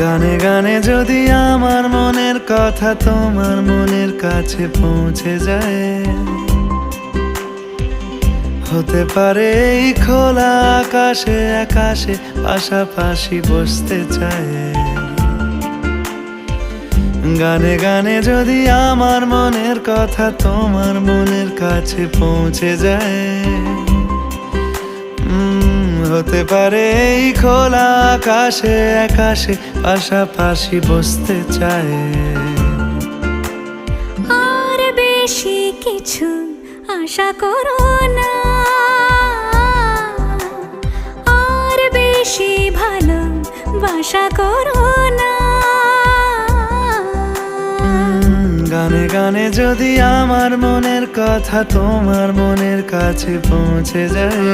গানে গানে যদি আমার মনের কথা তোমার মনের কাছে পৌঁছে যায়, হতে পারে এই খোলা আকাশে আকাশে পাশাপাশি বসতে চায়। গানে গানে যদি আমার মনের কথা তোমার মনের কাছে পৌঁছে যায়, হতে পারে এই খোলা আকাশে আকাশে পাশাপাশি বসতে চায়। আর বেশি কিছু আশা করো না, আর বেশি ভালোবাসা করো না। গানে গানে যদি আমার মনের কথা তোমার মনের কাছে পৌঁছে যায়।